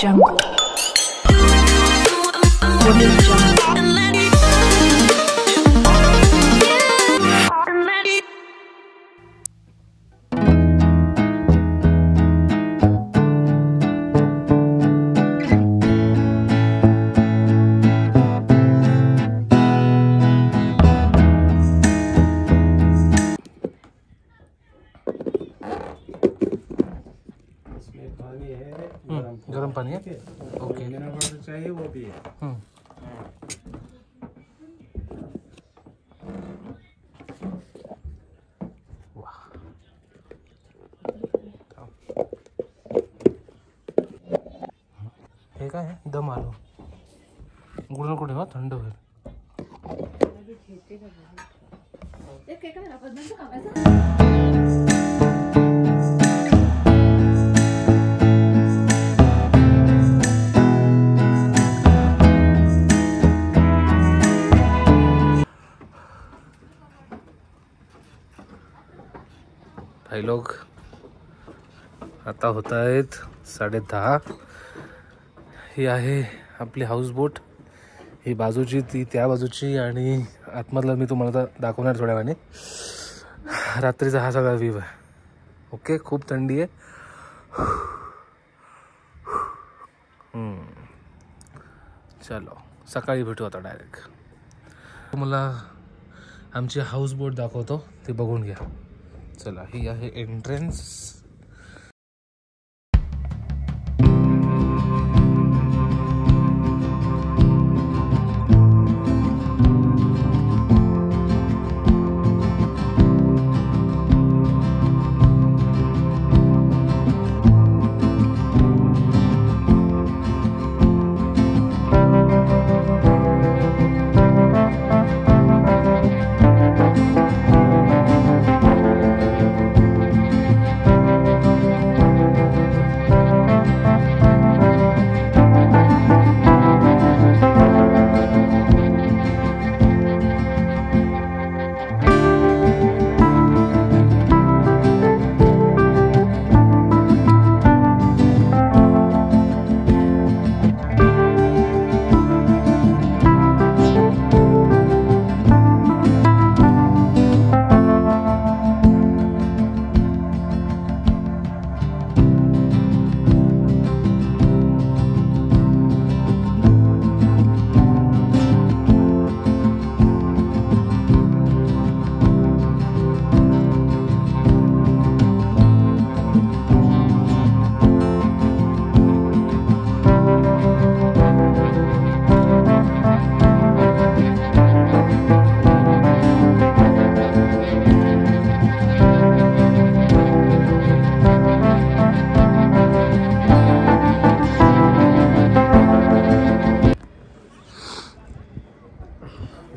Jungle. Audio Jungle. गर्म पानी है। ओके, मिनरल वाटर चाहिए वो भी है। हे काय आहे? दम आलो गुड कुठे वा थंड होईल। भाई लोग आता होत आहेत 10:30। ही आहे आपली हाऊस बोट, ही बाजूची ती त्या बाजूची आणि आतमधला मी तुम्हाला दाखवणार थोड्या वेळाने। रात्रीचा हा सगळा व्ह्यू आहे। ओके, खूप थंडी आहे। चलो सकाळी भेटू आता डायरेक्ट। तुम्हाला आमची हाऊस बोट दाखवतो, ते बघून घ्या। चला, ही आहे entrance.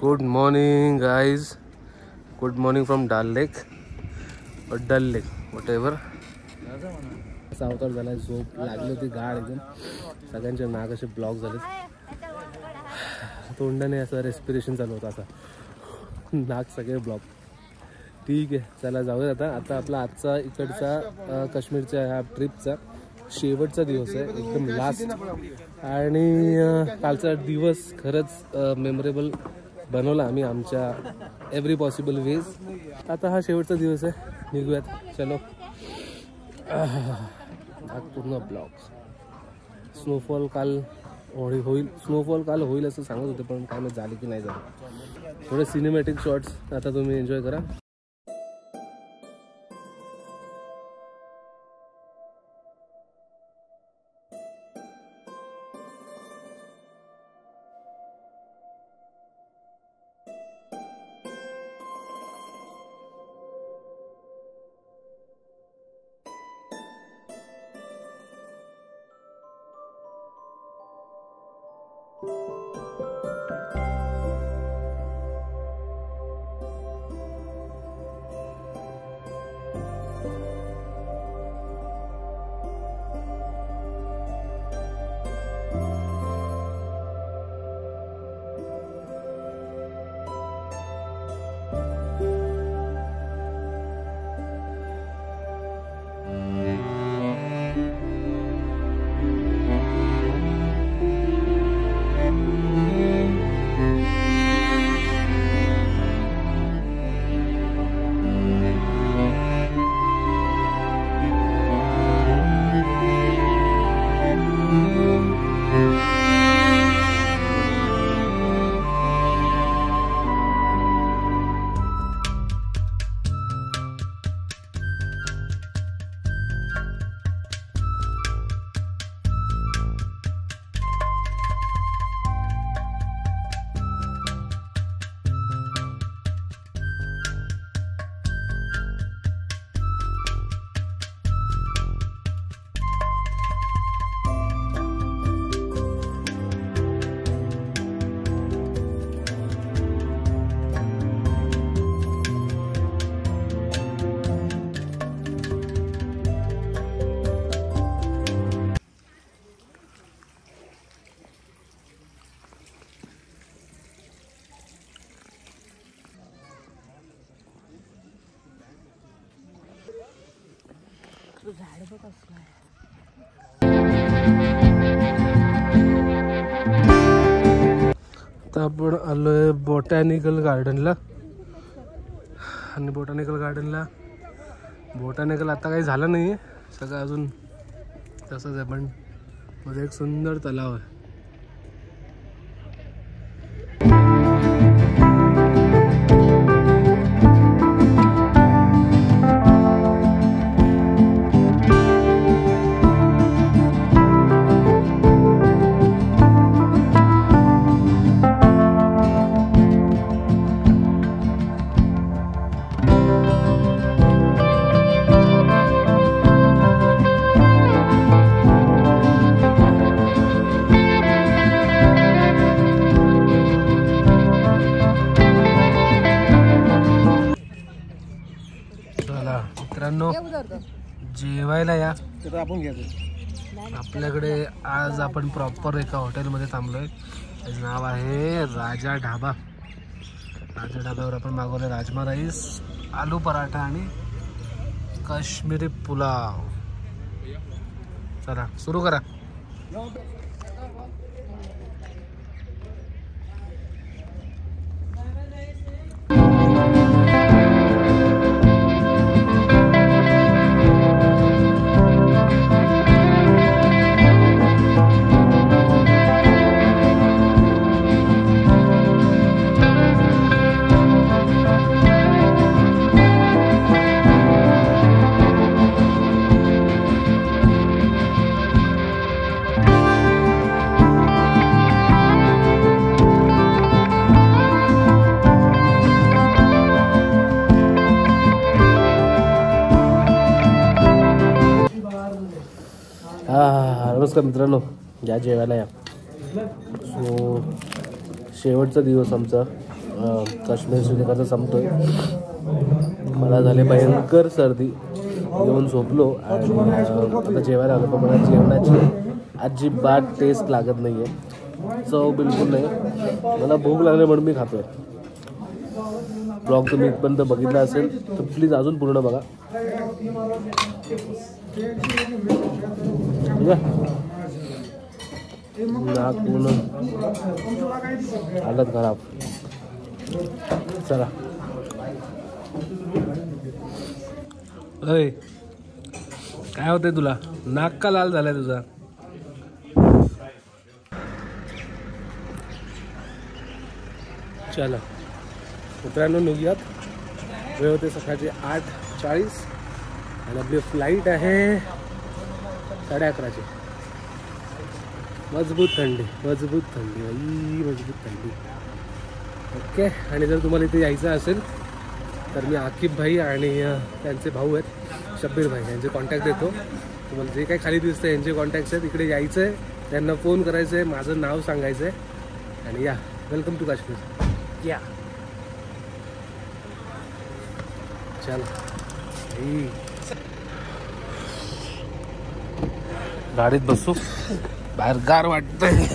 Good morning guys, good morning from Dal lake और डल लेक वॉट एव्हर। असा अवतार झाला, झोप लागली होती गाड एकदम, सगळ्यांचे नाक असे ब्लॉक झाले, तोंडाने असं रेस्पिरेशन चालू होतं, असा नाक सगळे ब्लॉक। ठीक आहे, चला जाऊया आता। आता आपला आजचा इकडचा काश्मीरच्या ह्या ट्रिपचा शेवटचा दिवस आहे, एकदम लास्ट, आणि कालचा दिवस खरंच मेमोरेबल बनवला आम्ही आमच्या एव्हरी पॉसिबल वेज। आता हा शेवटचा दिवस आहे, निघूयात, चलो। पूर्ण ब्लॉक, स्नोफॉल काल होईल, स्नोफॉल काल होईल असं सांगत होते, पण काय माहिती झाली की नाही झालं। थोडे सिनेमॅटिक शॉट्स आता तुम्ही एन्जॉय करा। आता आपण आलोय बॉटॅनिकल गार्डनला आणि बॉटॅनिकल आता काही झालं नाही आहे, सगळं अजून तसंच आहे, पण मध्ये एक सुंदर तलाव आहे. मित्रांनो जेवायला या तर आपण घ्यायचं. आपल्याकडे आज आपण प्रॉपर एका हॉटेलमध्ये थांबलोय, त्याचं नाव आहे राजा ढाबा. राजा ढाब्यावर आपण मागवलं राजमा राईस, आलू पराठा आणि काश्मीरी पुलाव. चला सुरू करा. नमस्कार मित्रांनो, या जेवायला या. सो शेवटचा दिवस आमचा काश्मीर श्रीनगरचा संपतोय. मला झाले भयंकर सर्दी, येऊन झोपलो आणि आता जेवायला आलो. पण मला जेवणाची अजिबात टेस्ट लागत नाही आहे, चव बिलकुल नाही. मला भूक लागली म्हणून मी खातोय. ब्लॉग तुम्ही इथपर्यंत बघितला असेल तर प्लीज अजून पूर्ण बघा. नाक पूर्ण हालत खराब. चला अरे काय होतंय तुला? नाक का लाल झालाय तुझा? चला मित्रांनो निघूयात. वेळ होते सकाळचे 8:40 आणि आपली फ्लाईट आहे 11:30ची. मजबूत थंडी ओके. आणि जर तुम्हाला इथे यायचं असेल तर मी आकिब भाई आणि त्यांचे भाऊ आहेत शब्बीर भाई, यांचे कॉन्टॅक्ट देतो तुम्हाला. जे काही खाली दिसतं यांचे कॉन्टॅक्ट्स आहेत. इकडे यायचं आहे, त्यांना फोन करायचं आहे, माझं नाव सांगायचं आहे आणि या वेलकम टू काश्मीर. या चल गाडीत बसू, बाहेर गार वाटतंय.